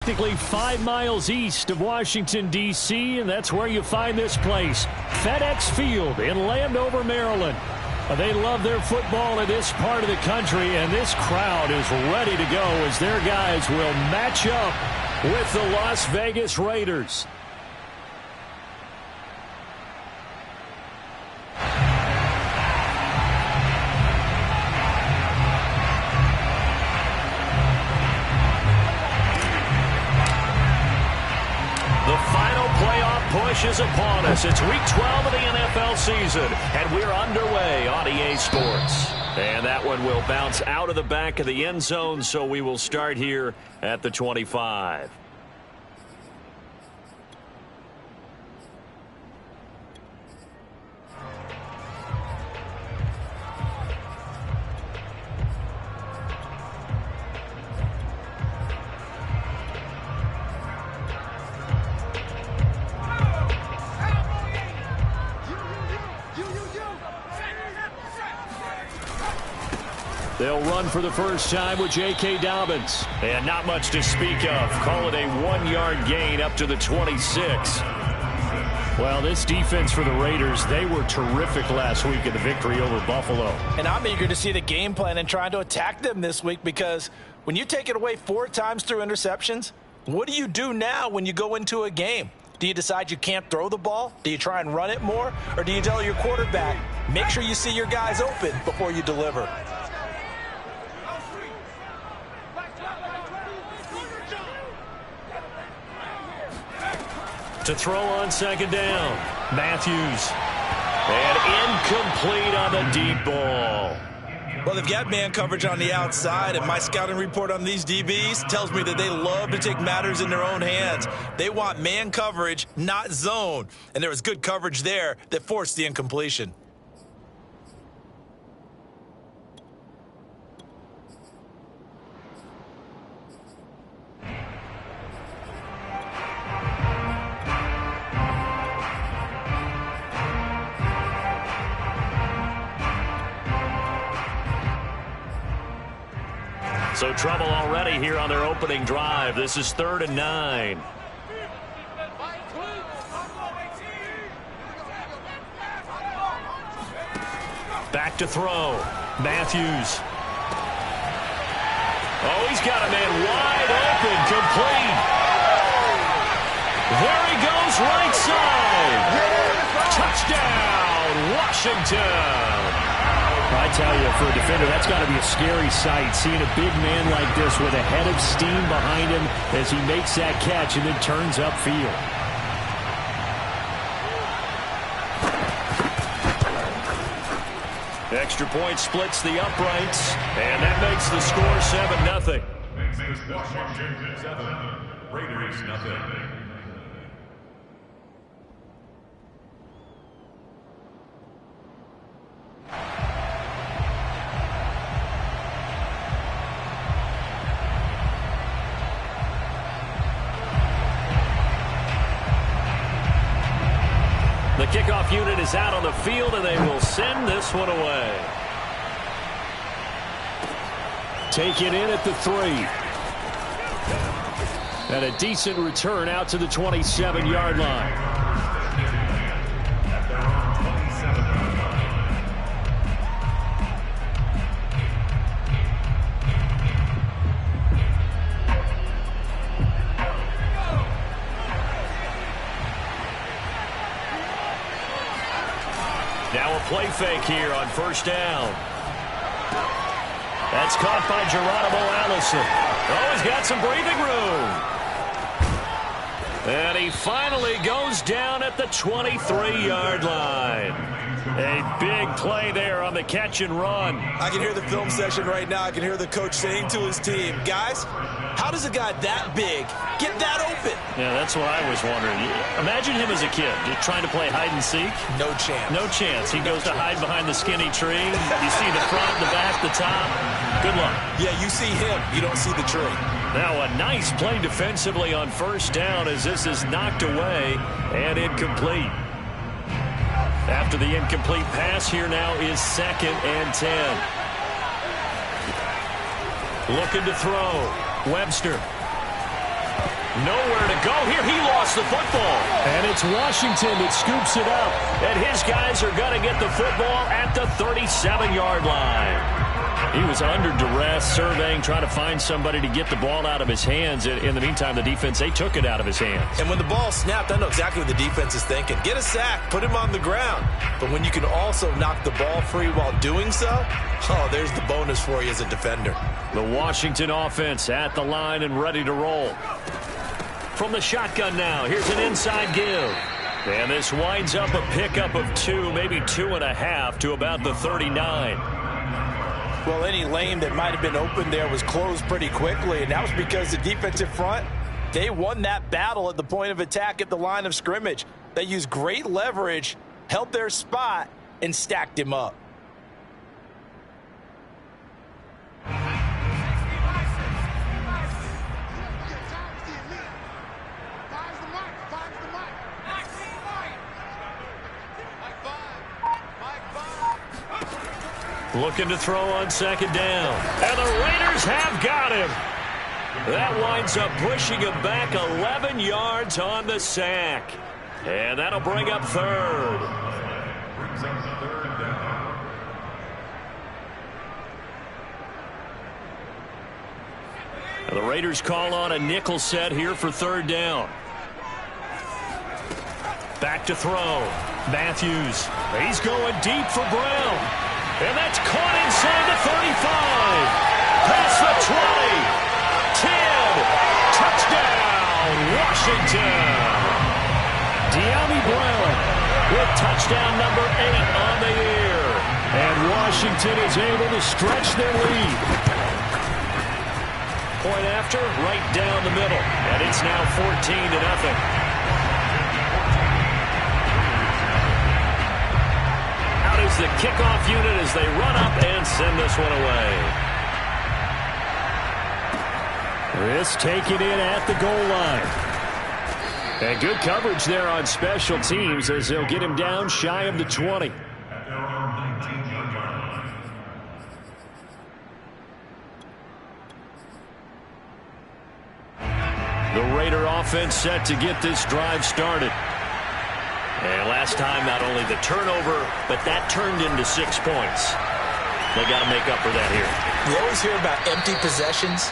practically 5 miles east of Washington, D.C., and that's where you find this place, FedEx Field in Landover, Maryland. They love their football in this part of the country, and this crowd is ready to go as their guys will match up with the Las Vegas Raiders. The final playoff push is upon us. It's week 12 of the NFL season, and we're underway on EA Sports. And that one will bounce out of the back of the end zone, so we will start here at the 25. They'll run for the first time with J.K. Dobbins. And not much to speak of. Call it a 1-yard gain up to the 26. Well, this defense for the Raiders, they were terrific last week in the victory over Buffalo. And I'm eager to see the game plan and trying to attack them this week, because when you take it away 4 times through interceptions, what do you do now when you go into a game? Do you decide you can't throw the ball? Do you try and run it more? Or do you tell your quarterback, make sure you see your guys open before you deliver? To throw on second down, Matthews. And incomplete on the deep ball. Well, they've got man coverage on the outside, and my scouting report on these DBs tells me that they love to take matters in their own hands. They want man coverage, not zone. And there was good coverage there that forced the incompletion. So trouble already here on their opening drive. This is 3rd and 9. Back to throw. Matthews. Oh, he's got a man wide open, complete. There he goes, right side. Touchdown, Washington. I tell you, for a defender, that's got to be a scary sight, seeing a big man like this with a head of steam behind him as he makes that catch and then turns upfield. Extra point splits the uprights, and that makes the score 7-0. Washington 7, Raiders 0. The kickoff unit is out on the field, and they will send this one away. Take it in at the 3. And a decent return out to the 27-yard line. Now a play fake here on first down. That's caught by Geronimo Allison. Oh, he's got some breathing room. And he finally goes down at the 23-yard line. A big play there on the catch and run. I can hear the film session right now. I can hear the coach saying to his team, guys, how does a guy that big get that open? Yeah, that's what I was wondering. Imagine him as a kid, just trying to play hide and seek. No chance. No chance. He goes to hide behind the skinny tree. You see the front, the back, the top. Good luck. Yeah, you see him. You don't see the tree. Now a nice play defensively on first down as this is knocked away and incomplete. After the incomplete pass, here now is 2nd and 10. Looking to throw. Webster. Nowhere to go here. He lost the football. And it's Washington that scoops it up. And his guys are going to get the football at the 37-yard line. He was under duress, surveying, trying to find somebody to get the ball out of his hands. In the meantime, the defense, they took it out of his hands. And when the ball snapped, I know exactly what the defense is thinking. Get a sack, put him on the ground. But when you can also knock the ball free while doing so, oh, there's the bonus for you as a defender. The Washington offense at the line and ready to roll. From the shotgun now, here's an inside give. And this winds up a pickup of 2, maybe 2.5 to about the 39. Well, any lane that might have been open there was closed pretty quickly, and that was because the defensive front, they won that battle at the point of attack at the line of scrimmage. They used great leverage, held their spot, and stacked him up. Looking to throw on second down. And the Raiders have got him. That winds up pushing him back 11 yards on the sack. And that'll bring up third. Brings up third down. And the Raiders call on a nickel set here for third down. Back to throw. Matthews. He's going deep for Brown. And that's caught inside the 35. Past the 20. 10. Touchdown, Washington. Dyami Brown With touchdown number 8 on the year. And Washington is able to stretch their lead. Point after, right down the middle. And it's now 14-0. Is the kickoff unit as they run up and send this one away. This taken in at the goal line. And good coverage there on special teams as they'll get him down shy of the 20. The Raider offense set to get this drive started. And last time, not only the turnover, but that turned into 6 points. They got to make up for that here. You always hear about empty possessions,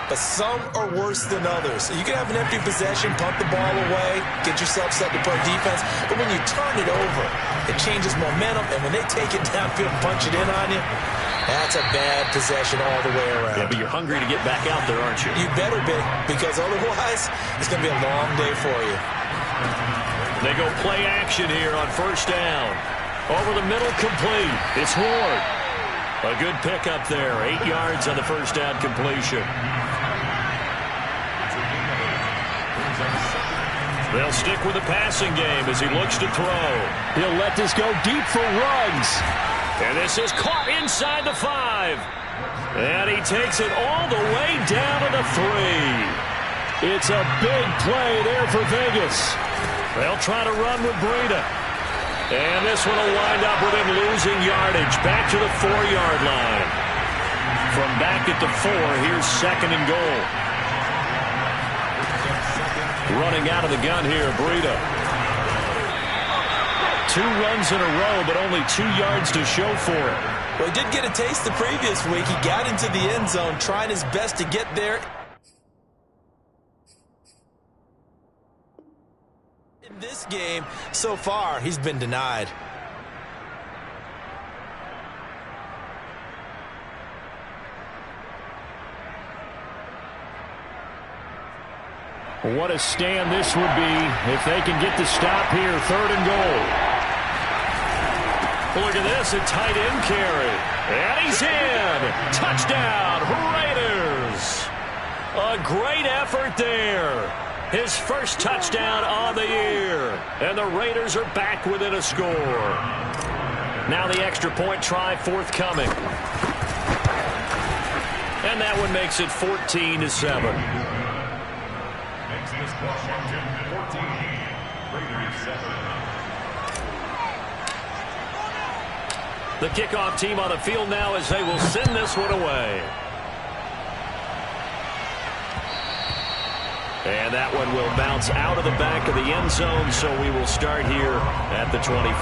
but some are worse than others. You can have an empty possession, punt the ball away, get yourself set to play defense, but when you turn it over, it changes momentum, and when they take it downfield and punch it in on you, that's a bad possession all the way around. Yeah, but you're hungry to get back out there, aren't you? You better be, because otherwise, it's going to be a long day for you. They go play action here on first down. Over the middle, complete. It's Ward. A good pickup there. 8 yards on the first down completion. They'll stick with the passing game as he looks to throw. He'll let this go deep for Ruggs. And this is caught inside the 5. And he takes it all the way down to the 3. It's a big play there for Vegas. They'll try to run with Breida. And this one will wind up with him losing yardage. Back to the 4-yard line. From back at the 4, here's second and goal. Running out of the gun here, Breida. 2 runs in a row, but only 2 yards to show for it. Well, he did get a taste the previous week. He got into the end zone, trying his best to get there. In this game, so far, he's been denied. What a stand this would be if they can get the stop here. Third and goal. Look at this, a tight end carry. And he's in. Touchdown, Raiders. A great effort there. His first touchdown on the year. And the Raiders are back within a score. Now the extra point try forthcoming. And that one makes it 14-7. Washington 14, Raiders 7. The kickoff team on the field now as they will send this one away. And that one will bounce out of the back of the end zone, so we will start here at the 25.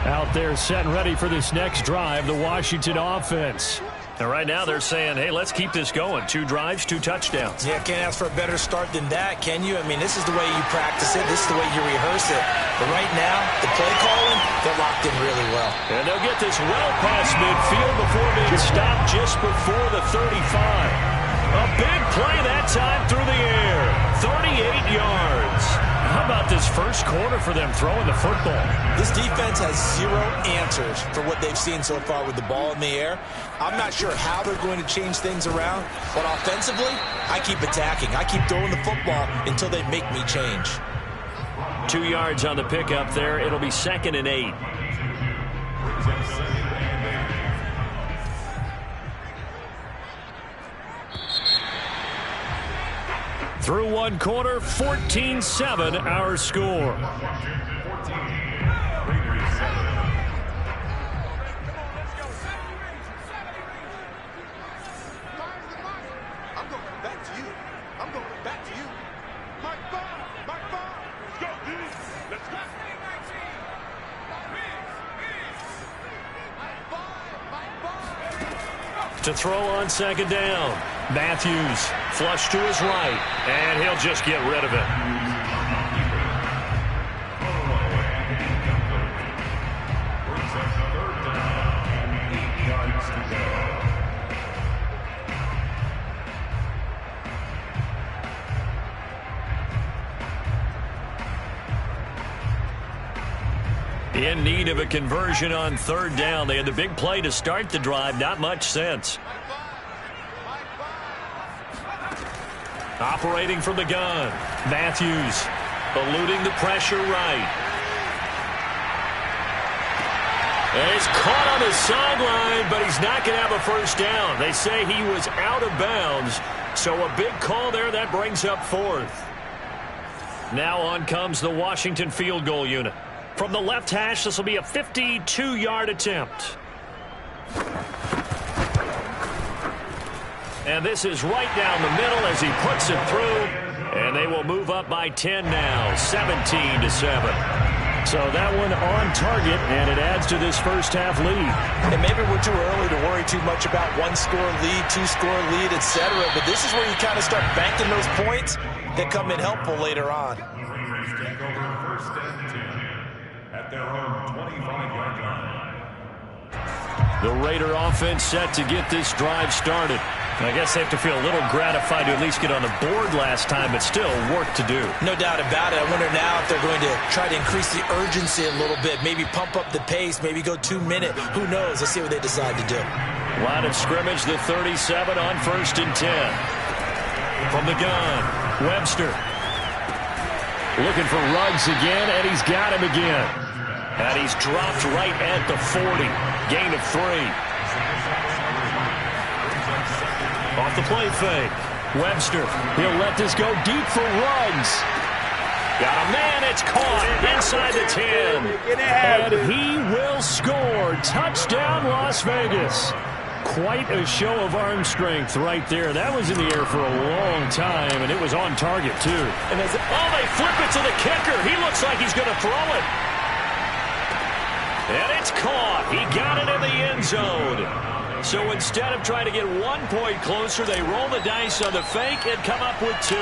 Out there set and ready for this next drive, the Washington offense. And right now they're saying, hey, let's keep this going. 2 drives, 2 touchdowns. Yeah, can't ask for a better start than that, can you? I mean, this is the way you practice it. This is the way you rehearse it. But right now, the play calling, they're locked in really well. And they'll get this well past midfield before being stopped just before the 35. A big play that time through the air. 38 yards. How about this first quarter for them throwing the football? This defense has 0 answers for what they've seen so far with the ball in the air. I'm not sure how they're going to change things around, but offensively, I keep attacking. I keep throwing the football until they make me change. 2 yards on the pickup there. It'll be 2nd and 8. Through one quarter, 14-7 our score. To throw on 2nd down. Matthews, flush to his right, and he'll just get rid of it. In need of a conversion on 3rd down. They had the big play to start the drive. Not much sense. Operating from the gun. Matthews eluding the pressure right. And he's caught on the sideline, but he's not going to have a first down. They say he was out of bounds, so a big call there. That brings up 4th. Now on comes the Washington field goal unit. From the left hash, this will be a 52-yard attempt. And this is right down the middle as he puts it through. And they will move up by 10 now, 17-7. So that one on target, and it adds to this first half lead. And maybe we're too early to worry too much about 1-score lead, 2-score lead, etc. But this is where you kind of start banking those points that come in helpful later on. The Raider offense set to get this drive started. I guess they have to feel a little gratified to at least get on the board last time, but still work to do. No doubt about it. I wonder now if they're going to try to increase the urgency a little bit, maybe pump up the pace, maybe go 2-minute. Who knows? Let's see what they decide to do. Line of scrimmage, the 37 on 1st and 10. From the gun, Webster. Looking for Ruggs again, and he's got him again. And he's dropped right at the 40. Gain of 3. Off the play fake. Webster, he'll let this go deep for Ruggs. Got a man, it's caught inside the 10. And he will score. Touchdown, Las Vegas. Quite a show of arm strength right there. That was in the air for a long time, and it was on target, too. And they flip it to the kicker. He looks like he's going to throw it. And it's caught. He got it in the end zone. So instead of trying to get 1 point closer, they roll the dice on the fake and come up with 2.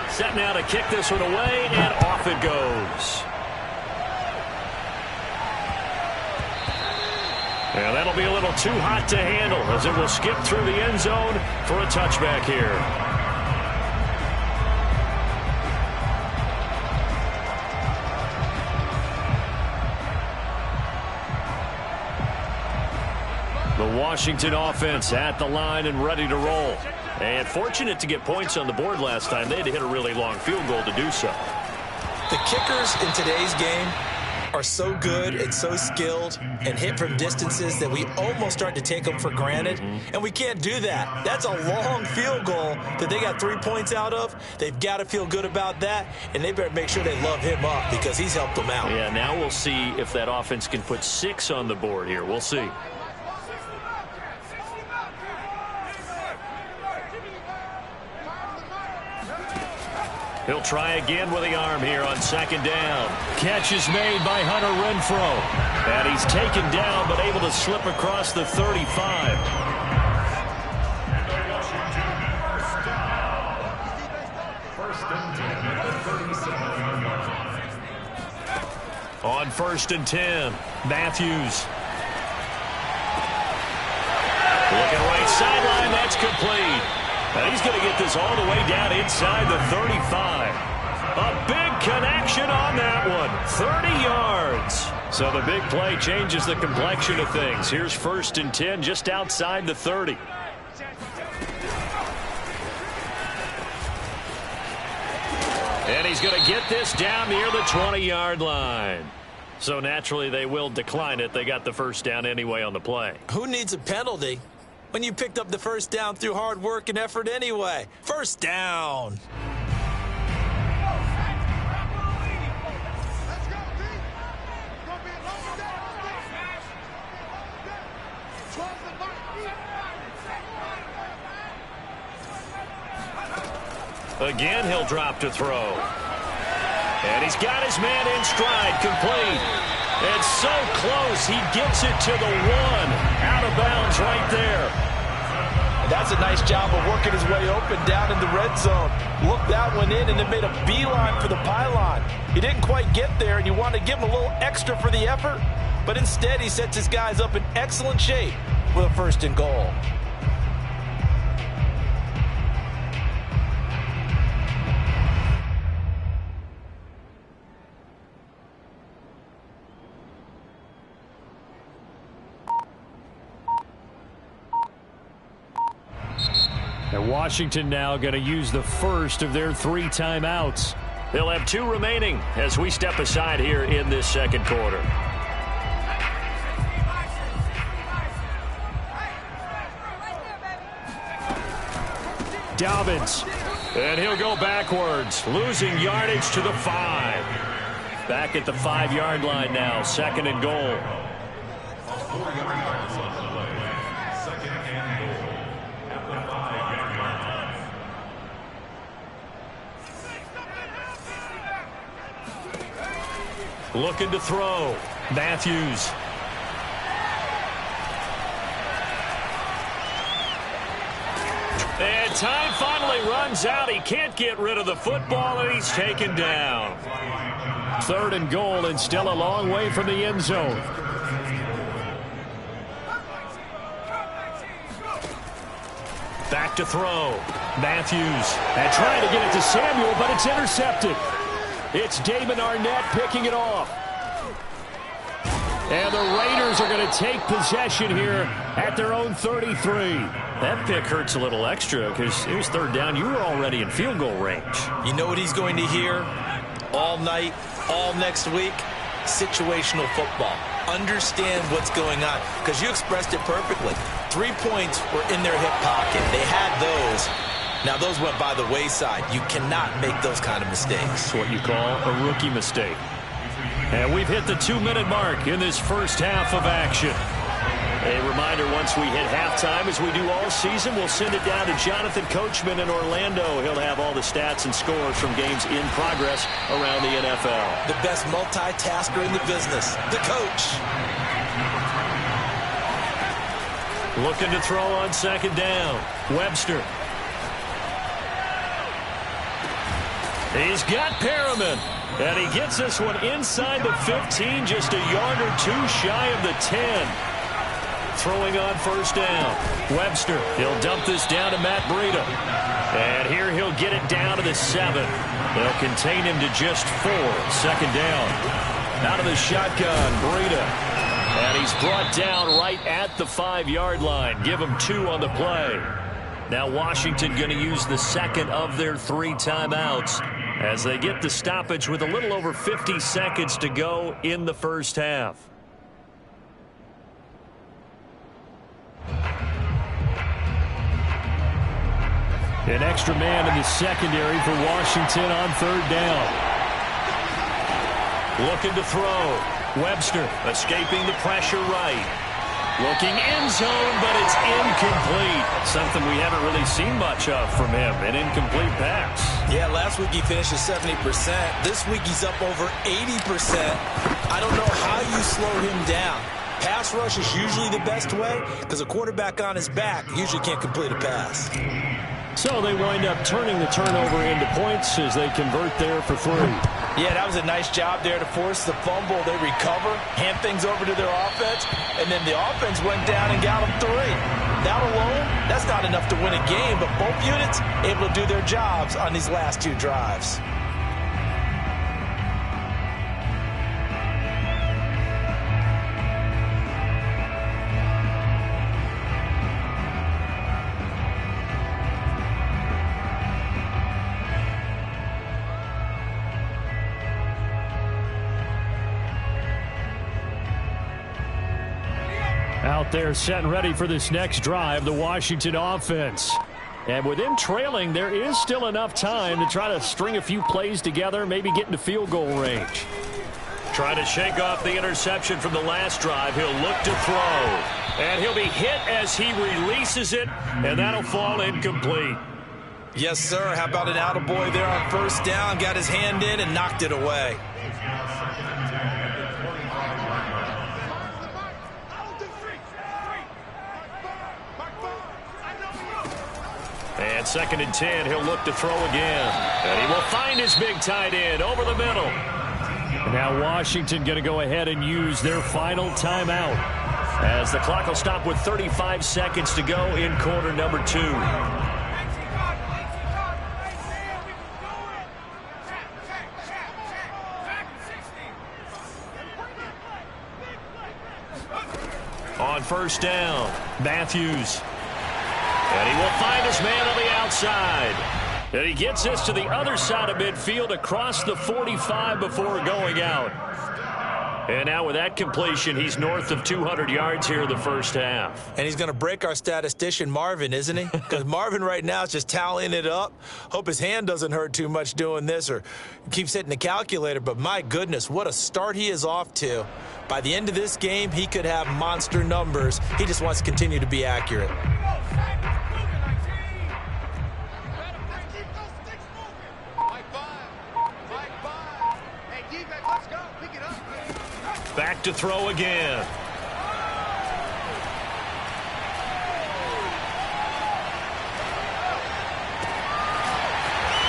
Set now to kick this one away, and off it goes. And that'll be a little too hot to handle as it will skip through the end zone for a touchback here. The Washington offense at the line and ready to roll. And fortunate to get points on the board last time. They had to hit a really long field goal to do so. The kickers in today's game are so good and so skilled and hit from distances that we almost start to take them for granted. And we can't do that. That's a long field goal that they got 3 points out of. They've got to feel good about that, and they better make sure they love him up because he's helped them out. Yeah, now we'll see if that offense can put 6 on the board here. We'll see. He'll try again with the arm here on second down. Catch is made by Hunter Renfrow. And he's taken down but able to slip across the 35. On 1st and 10, Matthews. Looking right sideline, that's complete. And he's going to get this all the way down inside the 35. A big connection on that one. 30 yards. So the big play changes the complexion of things. Here's 1st and 10 just outside the 30. And he's going to get this down near the 20-yard line. So naturally they will decline it. They got the first down anyway on the play. Who needs a penalty when you picked up the first down through hard work and effort anyway? First down. Again, he'll drop to throw. And he's got his man in stride, complete. And so close, he gets it to the 1. Out of bounds right there. That's a nice job of working his way open down in the red zone. Looked that one in and then made a beeline for the pylon. He didn't quite get there, and you want to give him a little extra for the effort. But instead, he sets his guys up in excellent shape with a 1st and goal. And Washington now going to use the first of their 3 timeouts. They'll have 2 remaining as we step aside here in this second quarter. Dobbins. And he'll go backwards, losing yardage to the 5. Back at the 5-yard line now, 2nd and goal. Looking to throw. Matthews. And time finally runs out. He can't get rid of the football, and he's taken down. 3rd and goal, and still a long way from the end zone. Back to throw. Matthews. And trying to get it to Samuel, but it's intercepted. It's Damon Arnett picking it off. And the Raiders are going to take possession here at their own 33. That pick hurts a little extra because it was 3rd down. You were already in field goal range. You know what he's going to hear all night, all next week? Situational football. Understand what's going on, because you expressed it perfectly. 3 points were in their hip pocket. They had those. Now, those went by the wayside. You cannot make those kind of mistakes. That's what you call a rookie mistake. And we've hit the 2-minute mark in this first half of action. A reminder, once we hit halftime, as we do all season, we'll send it down to Jonathan Coachman in Orlando. He'll have all the stats and scores from games in progress around the NFL. The best multitasker in the business, the coach. Looking to throw on 2nd down. Webster. He's got Perriman. And he gets this one inside the 15, just a yard or 2 shy of the 10. Throwing on 1st down. Webster, he'll dump this down to Matt Breida. And here he'll get it down to the 7. They'll contain him to just 4. 2nd down. Out of the shotgun, Breida. And he's brought down right at the 5-yard line. Give him 2 on the play. Now Washington going to use the 2nd of their 3 timeouts as they get the stoppage with a little over 50 seconds to go in the first half. An extra man in the secondary for Washington on 3rd down. Looking to throw. Webster escaping the pressure right. Looking end zone, but it's incomplete. Something we haven't really seen much of from him, an incomplete pass. Yeah, last week he finished at 70%. This week he's up over 80%. I don't know how you slow him down. Pass rush is usually the best way because a quarterback on his back usually can't complete a pass. So they wind up turning the turnover into points as they convert there for 3. Yeah, that was a nice job there to force the fumble. They recover, hand things over to their offense, and then the offense went down and got them 3. That alone, that's not enough to win a game, but both units able to do their jobs on these last 2 drives. Out there set and ready for this next drive, the Washington offense. And with them trailing, there is still enough time to try to string a few plays together, maybe get into field goal range. Trying to shake off the interception from the last drive. He'll look to throw. And he'll be hit as he releases it, and that'll fall incomplete. Yes, sir. How about an attaboy there on first down? Got his hand in and knocked it away. And 2nd and 10, he'll look to throw again. And he will find his big tight end over the middle. And now Washington going to go ahead and use their final timeout, as the clock will stop with 35 seconds to go in quarter number 2. On first down, Matthews. And he will find his man on the outside. And he gets this to the other side of midfield across the 45 before going out. And now with that completion, he's north of 200 yards here in the first half. And he's going to break our statistician, Marvin, isn't he? Because Marvin right now is just tallying it up. Hope his hand doesn't hurt too much doing this or keeps hitting the calculator. But my goodness, what a start he is off to. By the end of this game, he could have monster numbers. He just wants to continue to be accurate. Back to throw again.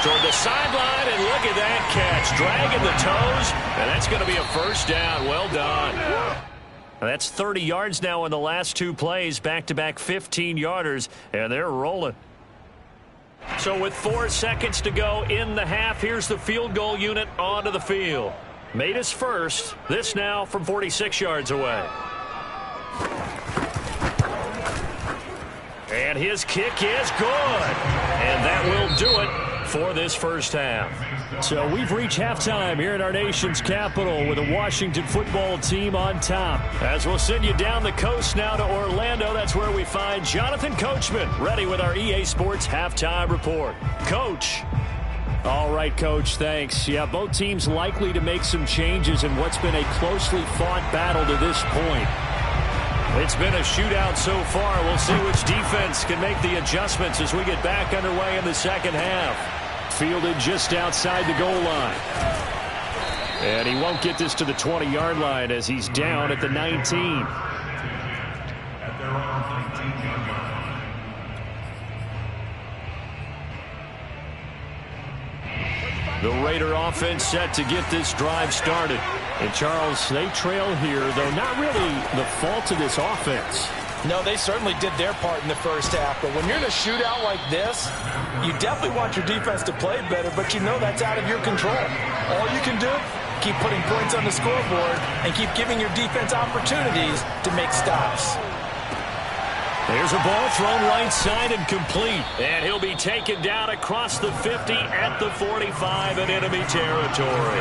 Toward the sideline, and look at that catch. Dragging the toes, and that's going to be a first down. Well done. That's 30 yards now in the last 2 plays. Back-to-back 15-yarders, and they're rolling. So with 4 seconds to go in the half, here's the field goal unit onto the field. Made his first. This now from 46 yards away. And his kick is good. And that will do it for this first half. So we've reached halftime here in our nation's capital with the Washington football team on top. As we'll send you down the coast now to Orlando, that's where we find Jonathan Coachman ready with our EA Sports halftime report. Coach. All right, Coach, thanks. Yeah, both teams likely to make some changes in what's been a closely fought battle to this point. It's been a shootout so far. We'll see which defense can make the adjustments as we get back underway in the second half. Fielded just outside the goal line. And he won't get this to the 20-yard line as he's down at the 19. The Raider offense set to get this drive started. And, Charles, they trail here, though not really the fault of this offense. No, they certainly did their part in the first half. But when you're in a shootout like this, you definitely want your defense to play better, but you know that's out of your control. All you can do, keep putting points on the scoreboard and keep giving your defense opportunities to make stops. There's a ball thrown right side and complete. And he'll be taken down across the 50 at the 45 in enemy territory.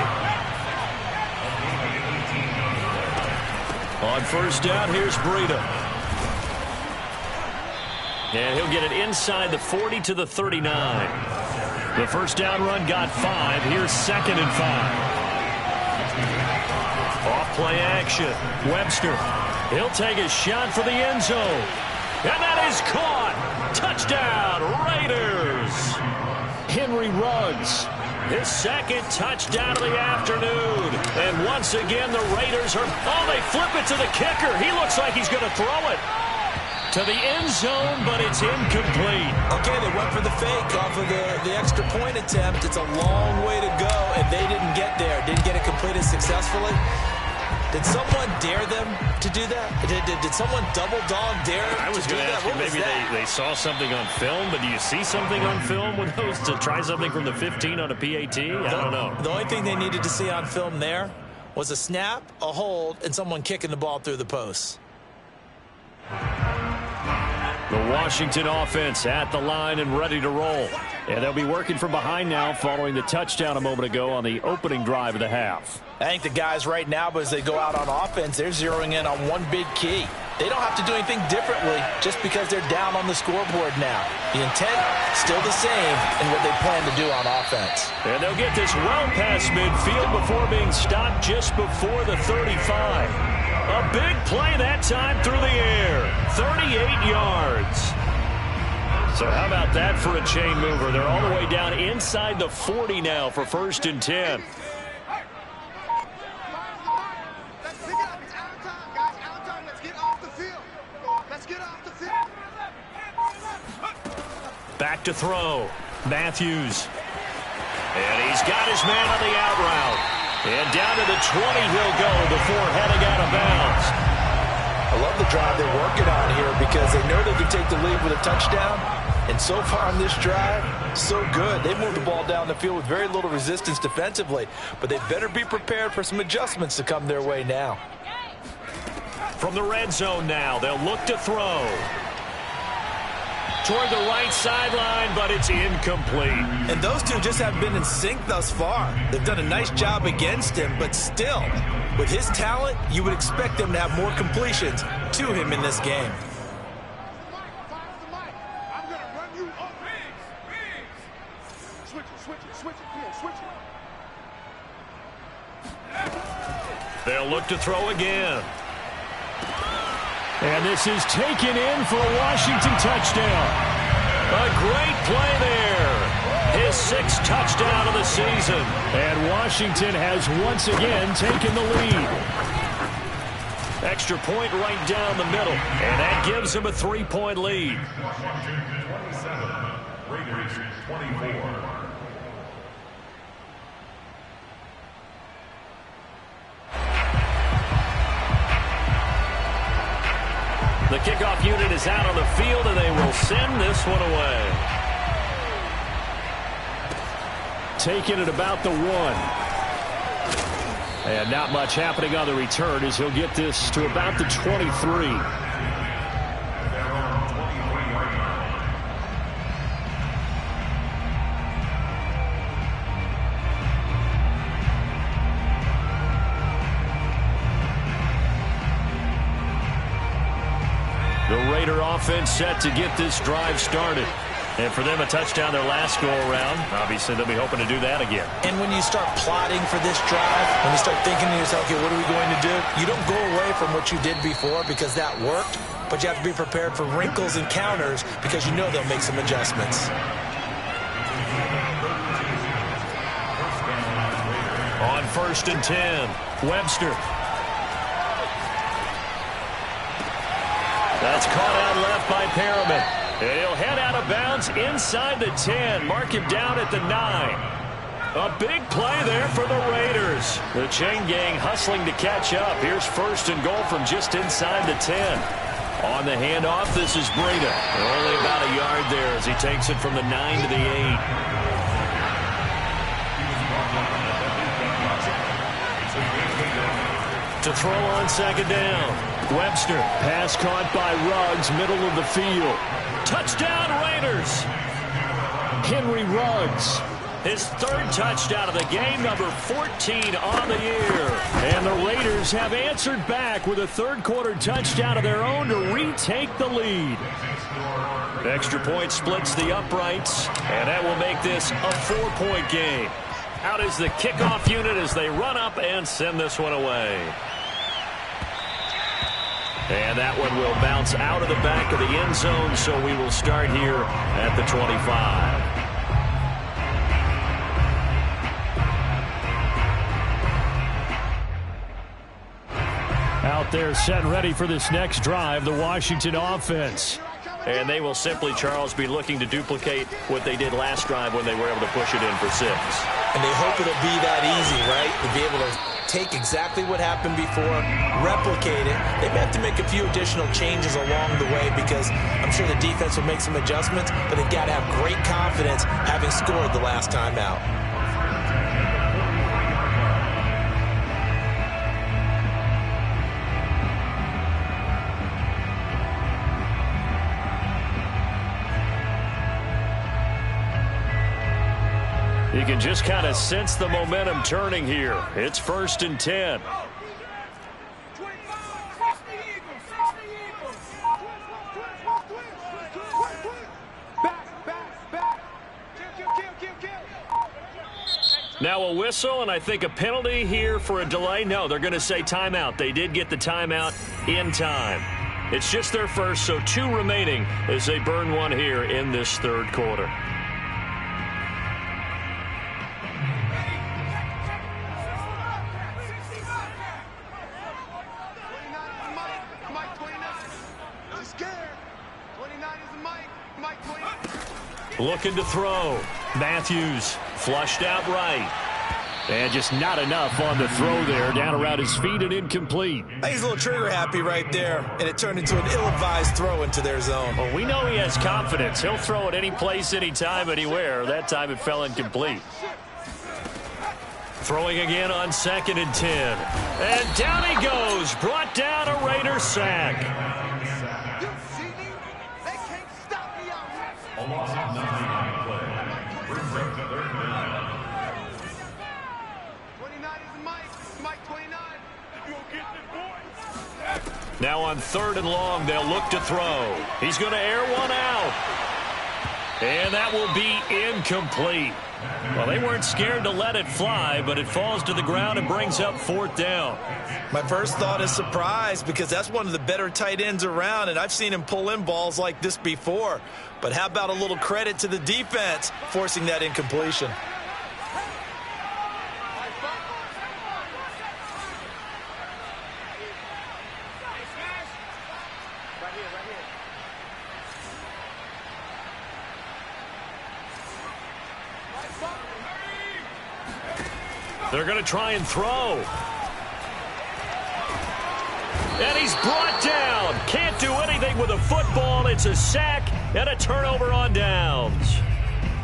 On first down, here's Breida. And he'll get it inside the 40 to the 39. The first down run got 5. Here's 2nd and 5. Off play action. Webster. He'll take a shot for the end zone. And that is caught. Touchdown, Raiders. Henry Ruggs. His second touchdown of the afternoon. And once again, the Raiders are... Oh, they flip it to the kicker. He looks like he's going to throw it to the end zone, but it's incomplete. Okay, they went for the fake off of the extra point attempt. It's a long way to go, and they didn't get there. Didn't get it completed successfully. Did someone dare them to do that? Did someone double dog dare I was to do going to that? ask you, What was maybe that? they saw something on film, but do you see something on film with those to try something from the 15 on a PAT? I don't know. The only thing they needed to see on film there was a snap, a hold, and someone kicking the ball through the posts. The Washington offense at the line and ready to roll. And they'll be working from behind now following the touchdown a moment ago on the opening drive of the half. I think the guys right now, as they go out on offense, they're zeroing in on one big key. They don't have to do anything differently just because they're down on the scoreboard now. The intent, still the same in what they plan to do on offense. And they'll get this well past midfield before being stopped just before the 35. A big play that time through the air. 38 yards. So how about that for a chain mover? They're all the way down inside the 40 now for 1st and 10. Back to throw. Matthews. And he's got his man on the out route. And down to the 20 he'll go before heading out of bounds. I love the drive they're working on here because they know they can take the lead with a touchdown. And so far on this drive, so good. They moved the ball down the field with very little resistance defensively. But they better be prepared for some adjustments to come their way now. From the red zone now, they'll look to throw. Toward the right sideline, but it's incomplete. And those two just haven't been in sync thus far. They've done a nice job against him, but still, with his talent, you would expect them to have more completions to him in this game. They'll look to throw again. And this is taken in for a Washington touchdown. A great play there. His 6th touchdown of the season. And Washington has once again taken the lead. Extra point right down the middle. And that gives him a 3-point lead. Washington 27, Raiders 24. The kickoff unit is out on the field, and they will send this one away. Taking it about the 1. And not much happening on the return as he'll get this to about the 23. The Raider offense set to get this drive started. And for them, a touchdown their last go-around. Obviously, they'll be hoping to do that again. And when you start plotting for this drive, when you start thinking to yourself, okay, what are we going to do? You don't go away from what you did before because that worked, but you have to be prepared for wrinkles and counters because you know they'll make some adjustments. On 1st and 10, Webster. That's caught out left by Perriman. And he'll head out of bounds inside the 10. Mark him down at the 9. A big play there for the Raiders. The chain gang hustling to catch up. Here's 1st and goal from just inside the 10. On the handoff, this is Breida. Only about a yard there as he takes it from the 9 to the 8. To throw on 2nd down. Webster, pass caught by Ruggs, middle of the field. Touchdown, Raiders! Henry Ruggs, his 3rd touchdown of the game, number 14 on the year. And the Raiders have answered back with a 3rd quarter touchdown of their own to retake the lead. Extra point splits the uprights, and that will make this a 4-point game. Out is the kickoff unit as they run up and send this one away. And that one will bounce out of the back of the end zone, so we will start here at the 25. Out there set and ready for this next drive, the Washington offense. And they will simply, Charles, be looking to duplicate what they did last drive when they were able to push it in for 6. And they hope it'll be that easy, right? To be able to take exactly what happened before, replicate it. They may have to make a few additional changes along the way because I'm sure the defense will make some adjustments, but they've got to have great confidence having scored the last time out. You can just kind of sense the momentum turning here. It's 1st and 10. Now a whistle, and I think a penalty here for a delay. No, they're going to say timeout. They did get the timeout in time. It's just their first, so 2 remaining as they burn one here in this 3rd quarter. Looking to throw. Matthews flushed out right. And just not enough on the throw there. Down around his feet and incomplete. I think he's a little trigger happy right there, and it turned into an ill-advised throw into their zone. Well, we know he has confidence. He'll throw it any place, anytime, anywhere. That time it fell incomplete. Throwing again on 2nd and 10. And down he goes. Brought down a Raider sack. Now on 3rd and long, they'll look to throw. He's going to air one out. And that will be incomplete. Well, they weren't scared to let it fly, but it falls to the ground and brings up 4th down. My first thought is surprise because that's one of the better tight ends around, and I've seen him pull in balls like this before. But how about a little credit to the defense forcing that incompletion? They're going to try and throw. And he's brought down. Can't do anything with a football. It's a sack and a turnover on downs.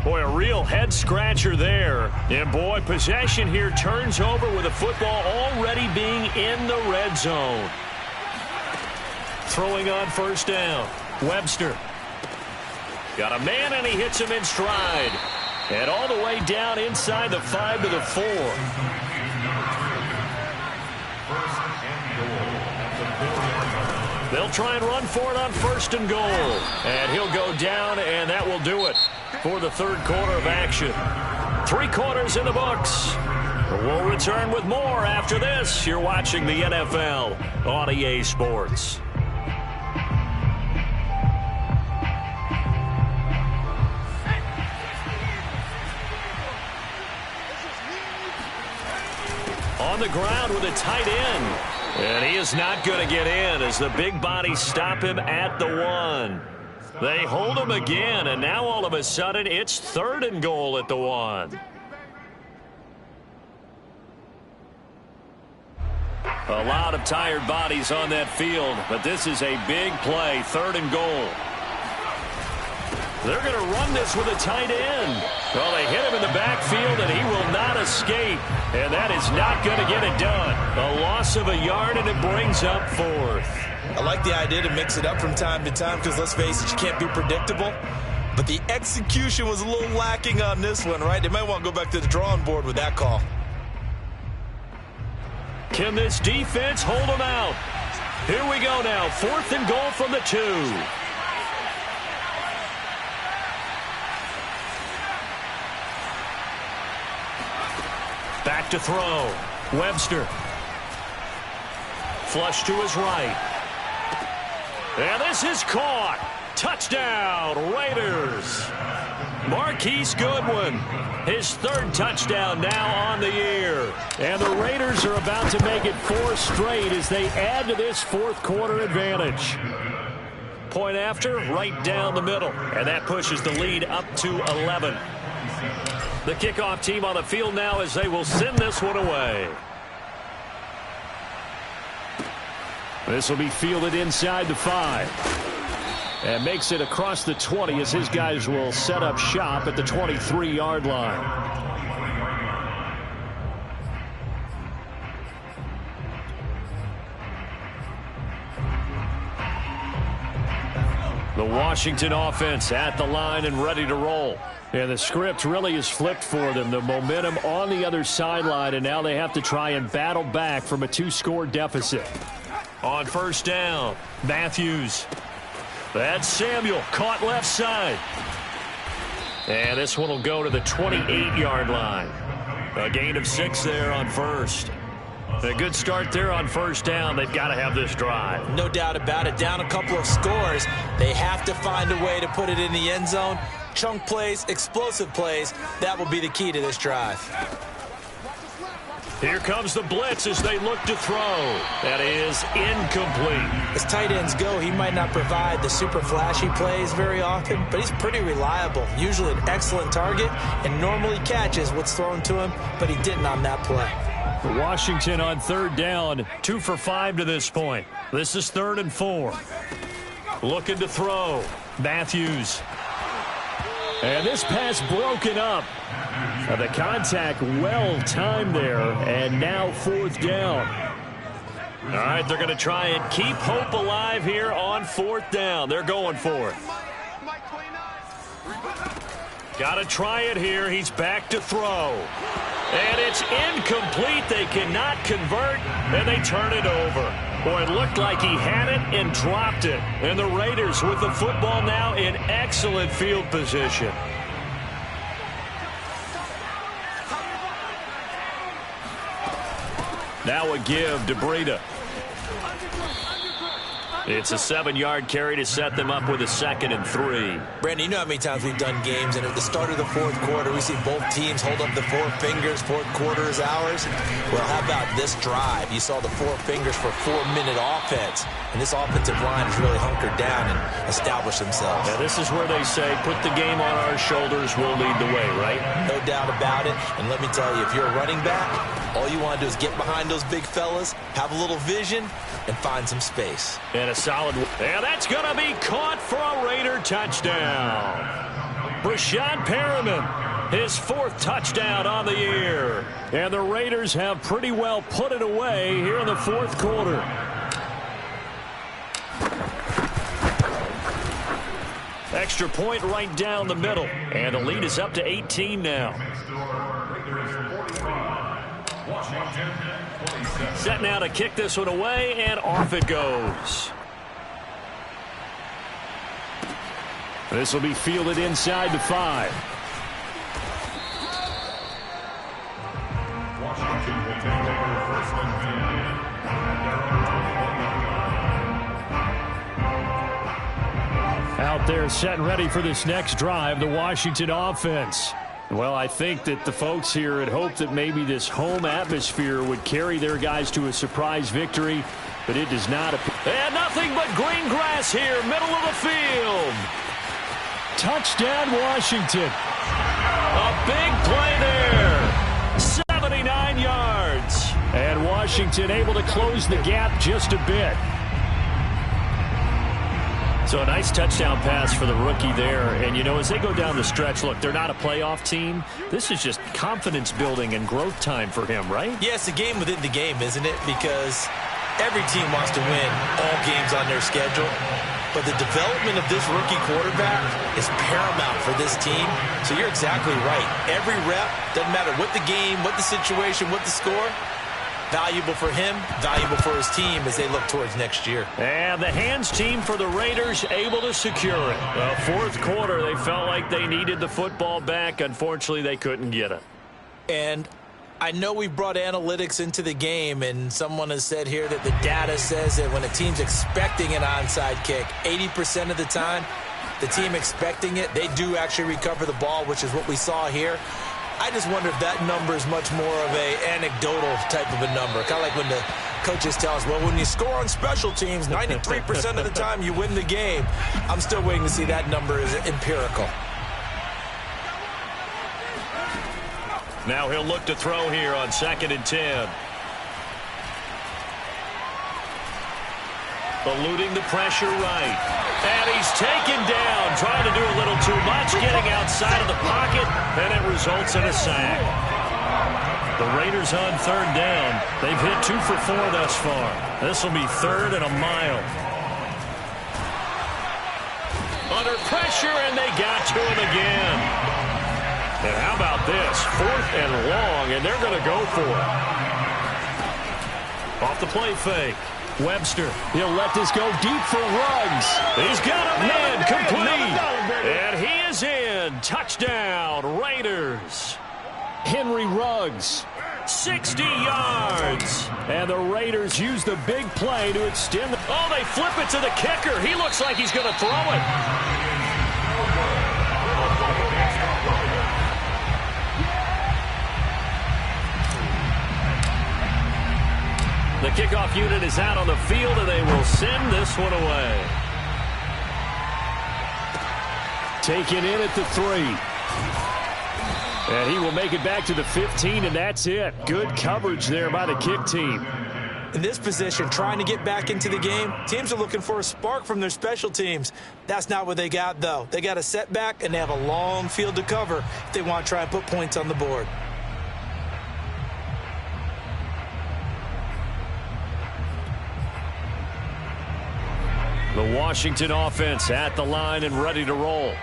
Boy, a real head-scratcher there. And, boy, possession here turns over with the football already being in the red zone. Throwing on 1st down. Webster. Got a man, and he hits him in stride. And all the way down inside the 5 to the 4. They'll try and run for it on 1st and goal. And he'll go down, and that will do it for the 3rd quarter of action. 3 quarters in the books. We'll return with more after this. You're watching the NFL on EA Sports. On the ground with a tight end. And he is not going to get in as the big bodies stop him at the 1. They hold him again, and now all of a sudden it's 3rd and goal at the 1. A lot of tired bodies on that field, but this is a big play, 3rd and goal. They're going to run this with a tight end. Well, they hit him in the backfield, and he will not escape. And that is not going to get it done. A loss of a yard, and it brings up 4th. I like the idea to mix it up from time to time because, let's face it, you can't be predictable. But the execution was a little lacking on this one, right? They might want to go back to the drawing board with that call. Can this defense hold them out? Here we go now. 4th and goal from the 2. Back to throw. Webster. Flush to his right. And this is caught. Touchdown, Raiders. Marquise Goodwin, his third touchdown now on the year. And the Raiders are about to make it 4 straight as they add to this fourth quarter advantage. Point after, right down the middle. And that pushes the lead up to 11. The kickoff team on the field now as they will send this one away. This will be fielded inside the 5. And makes it across the 20 as his guys will set up shop at the 23-yard line. The Washington offense at the line and ready to roll. And the script really is flipped for them. The momentum on the other sideline, and now they have to try and battle back from a 2-score deficit. On first down, Matthews. That's Samuel, caught left side. And this one will go to the 28-yard line. A gain of 6 there on first. A good start there on first down. They've got to have this drive. No doubt about it. Down a couple of scores. They have to find a way to put it in the end zone. Chunk plays, explosive plays. That will be the key to this drive. Here comes the blitz as they look to throw. That is incomplete. As tight ends go, he might not provide the super flashy plays very often, but he's pretty reliable. Usually an excellent target and normally catches what's thrown to him, but he didn't on that play. Washington on third down, 2 for 5 to this point. This is 3rd and 4. Looking to throw. Matthews. And this pass broken up. The contact well timed there, and now 4th down. All right, they're going to try and keep hope alive here on 4th down. They're going for it. Got to try it here. He's back to throw. And it's incomplete. They cannot convert, and they turn it over. Boy, it looked like he had it and dropped it. And the Raiders with the football now in excellent field position. Now a give to Breida. It's a 7-yard carry to set them up with a 2nd and 3. Brandon, you know how many times we've done games, and at the start of the fourth quarter, we see both teams hold up the 4 fingers, fourth quarter is ours. Well, how about this drive? You saw the 4 fingers for 4-minute offense, and this offensive line has really hunkered down and established themselves. Now, this is where they say, put the game on our shoulders, we'll lead the way, right? No doubt about it, and let me tell you, if you're a running back, all you want to do is get behind those big fellas, have a little vision, and find some space. And a solid one. And that's going to be caught for a Raider touchdown. Breshad Perriman, his 4th touchdown on the year. And the Raiders have pretty well put it away here in the 4th quarter. Extra point right down the middle. And the lead is up to 18 now. Set now to kick this one away, and off it goes. This will be fielded inside the 5. Washington will take over 1st and 10. Out there set and ready for this next drive, the Washington offense. Well, I think that the folks here had hoped that maybe this home atmosphere would carry their guys to a surprise victory, but it does not appear. And nothing but green grass here, middle of the field. Touchdown, Washington. A big play there. 79 yards. And Washington able to close the gap just a bit. So a nice touchdown pass for the rookie there. And, you know, as they go down the stretch, look, they're not a playoff team. This is just confidence building and growth time for him, right? Yeah, it's a game within the game, isn't it? Because every team wants to win all games on their schedule. But the development of this rookie quarterback is paramount for this team. So you're exactly right. Every rep, doesn't matter what the game, what the situation, what the score, valuable for him, valuable for his team as they look towards next year. And the hands team for the Raiders able to secure it. The 4th quarter, they felt like they needed the football back. Unfortunately, they couldn't get it. And I know we brought analytics into the game, and someone has said here that the data says that when a team's expecting an onside kick, 80% of the time, the team expecting it, they do actually recover the ball, which is what we saw here. I just wonder if that number is much more of a anecdotal type of a number. Kind of like when the coaches tell us, well, when you score on special teams, 93% of the time you win the game. I'm still waiting to see that number is empirical. Now he'll look to throw here on 2nd and 10. Eluding the pressure right. And he's taken down, trying to do a little too much, getting outside of the pocket, and it results in a sack. The Raiders on 3rd down. They've hit 2 for 4 thus far. This will be 3rd and a mile. Under pressure, and they got to him again. And how about this? 4th and long, and they're going to go for it. Off the play fake. Webster, he'll let this go deep for Ruggs. He's got him in, complete. And he is in. Touchdown, Raiders. Henry Ruggs. 60 yards. And the Raiders use the big play to extend. Oh, they flip it to the kicker. He looks like he's going to throw it. The kickoff unit is out on the field, and they will send this one away. Taken in at the 3. And he will make it back to the 15, and that's it. Good coverage there by the kick team. In this position, trying to get back into the game, teams are looking for a spark from their special teams. That's not what they got, though. They got a setback, and they have a long field to cover if they want to try and put points on the board. The Washington offense at the line and ready to roll.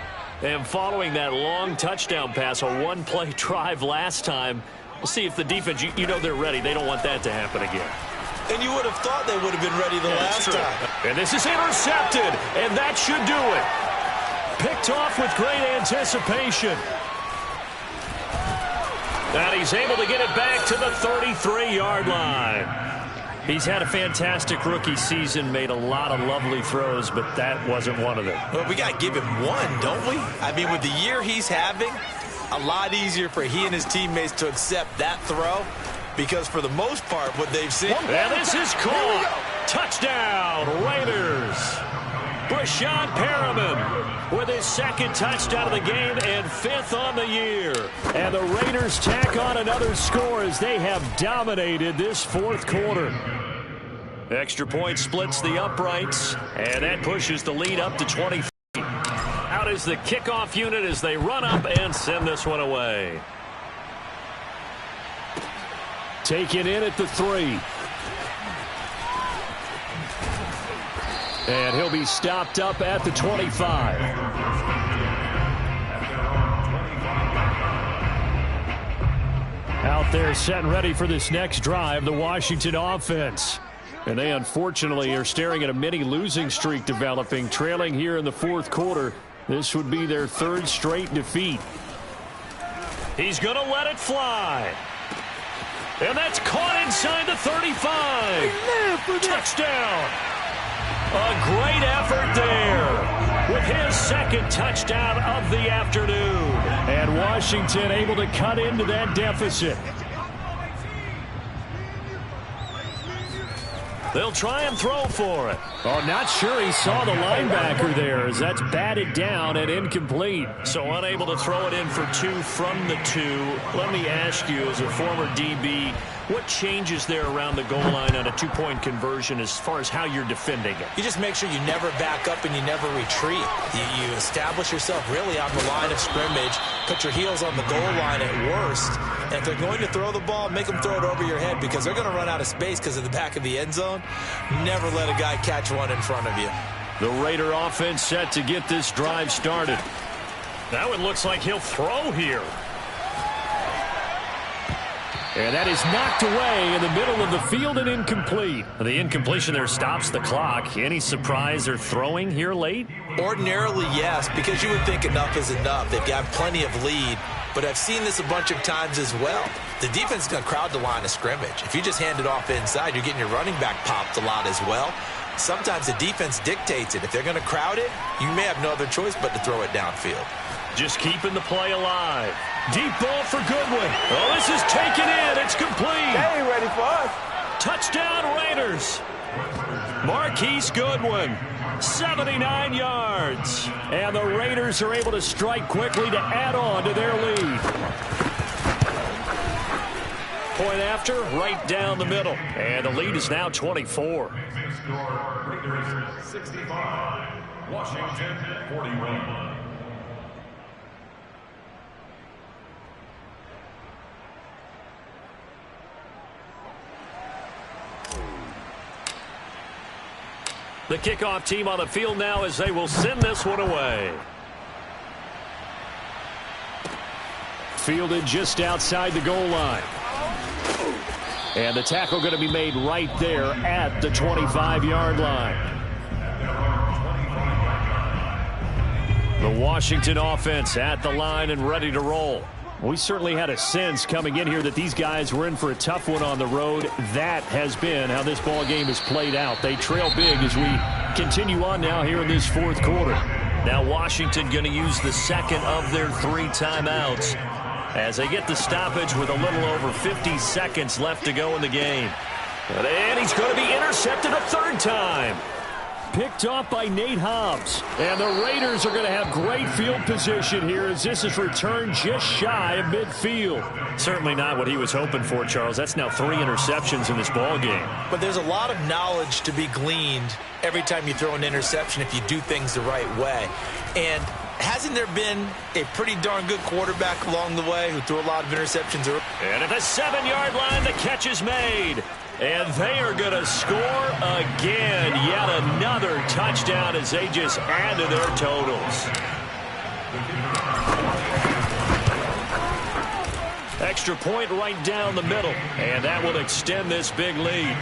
And following that long touchdown pass, a one-play drive last time, we'll see if the defense, you know they're ready. They don't want that to happen again. And you would have thought they would have been ready the last time. And this is intercepted, and that should do it. Picked off with great anticipation. And he's able to get it back to the 33-yard line. He's had a fantastic rookie season, made a lot of lovely throws, but that wasn't one of them. Well, we got to give him one, don't we? I mean, with the year he's having, a lot easier for he and his teammates to accept that throw because for the most part, what they've seen. And this is caught. Touchdown, Raiders. Breshad Perriman with his 2nd touchdown of the game and 5th on the year. And the Raiders tack on another score as they have dominated this 4th quarter. Extra point splits the uprights, and that pushes the lead up to 20. Out is the kickoff unit as they run up and send this one away. Taken in at the 3. And he'll be stopped up at the 25. Out there set and ready for this next drive, the Washington offense. And they unfortunately are staring at a mini losing streak developing, trailing here in the 4th quarter. This would be their 3rd straight defeat. He's going to let it fly. And that's caught inside the 35. Touchdown. A great effort there with his 2nd touchdown of the afternoon. And Washington able to cut into that deficit. They'll try and throw for it. Oh, not sure he saw the linebacker there as that's batted down and incomplete. So unable to throw it in for 2 from the 2. Let me ask you, as a former DB, what changes there around the goal line on a 2-point conversion as far as how you're defending it? You just make sure you never back up and you never retreat. You establish yourself really on the line of scrimmage, put your heels on the goal line at worst. And if they're going to throw the ball, make them throw it over your head because they're going to run out of space because of the back of the end zone. Never let a guy catch one in front of you. The Raider offense set to get this drive started. Now it looks like he'll throw here. And that is knocked away in the middle of the field and incomplete. The incompletion there stops the clock. Any surprise they're throwing here late? Ordinarily, yes, because you would think enough is enough. They've got plenty of lead, but I've seen this a bunch of times as well. The defense is going to crowd the line of scrimmage. If you just hand it off inside, you're getting your running back popped a lot as well. Sometimes the defense dictates it. If they're going to crowd it, you may have no other choice but to throw it downfield. Just keeping the play alive. Deep ball for Goodwin. Oh, this is taken in. It's complete. They ain't ready for us. Touchdown Raiders. Marquise Goodwin, 79 yards. And the Raiders are able to strike quickly to add on to their lead. Point after, right down the middle. And the lead is now 24. Raiders 65, Washington 41. The kickoff team on the field now as they will send this one away. Fielded just outside the goal line. And the tackle going to be made right there at the 25-yard line. The Washington offense at the line and ready to roll. We certainly had a sense coming in here that these guys were in for a tough one on the road. That has been how this ball game has played out. They trail big as we continue on now here in this fourth quarter. Now Washington going to use the second of their 3 timeouts as they get the stoppage with a little over 50 seconds left to go in the game. And he's going to be intercepted a third time. Picked off by Nate Hobbs. And the Raiders are going to have great field position here as this is returned just shy of midfield. Certainly not what he was hoping for, Charles. That's now 3 interceptions in this ball game. But there's a lot of knowledge to be gleaned every time you throw an interception if you do things the right way. And hasn't there been a pretty darn good quarterback along the way who threw a lot of interceptions? And at the 7-yard line, the catch is made. And they are going to score again. Yet another touchdown as they just add to their totals. Extra point right down the middle. And that will extend this big lead.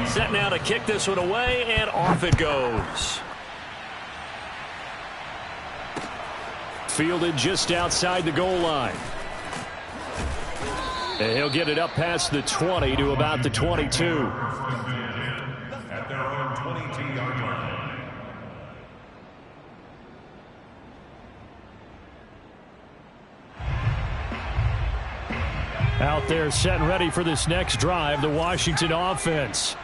Set now to kick this one away, and off it goes. Fielded just outside the goal line. And he'll get it up past the 20 to about the 22. At their own 22-yard line. Out there set and ready for this next drive, the Washington offense.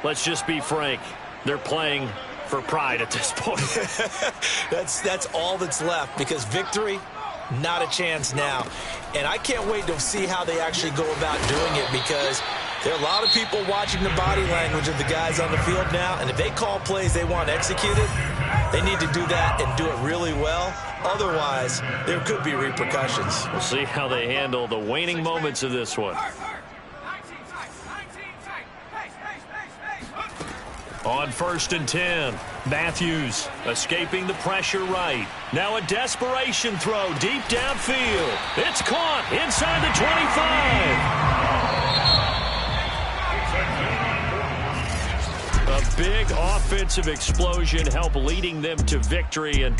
Let's just be frank. They're playing for pride at this point. That's all that's left because victory, not a chance now. And I can't wait to see how they actually go about doing it because there are a lot of people watching the body language of the guys on the field now. And if they call plays they want executed, they need to do that and do it really well. Otherwise, there could be repercussions. We'll see how they handle the waning moments of this one. On 1st and 10, Matthews escaping the pressure right. Now a desperation throw deep downfield. It's caught inside the 25. A big offensive explosion helped leading them to victory. And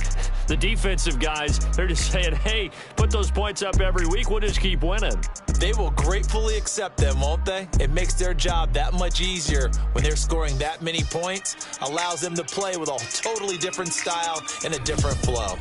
the defensive guys, they're just saying, hey, put those points up every week. We'll just keep winning. They will gratefully accept them, won't they? It makes their job that much easier when they're scoring that many points. Allows them to play with a totally different style and a different flow.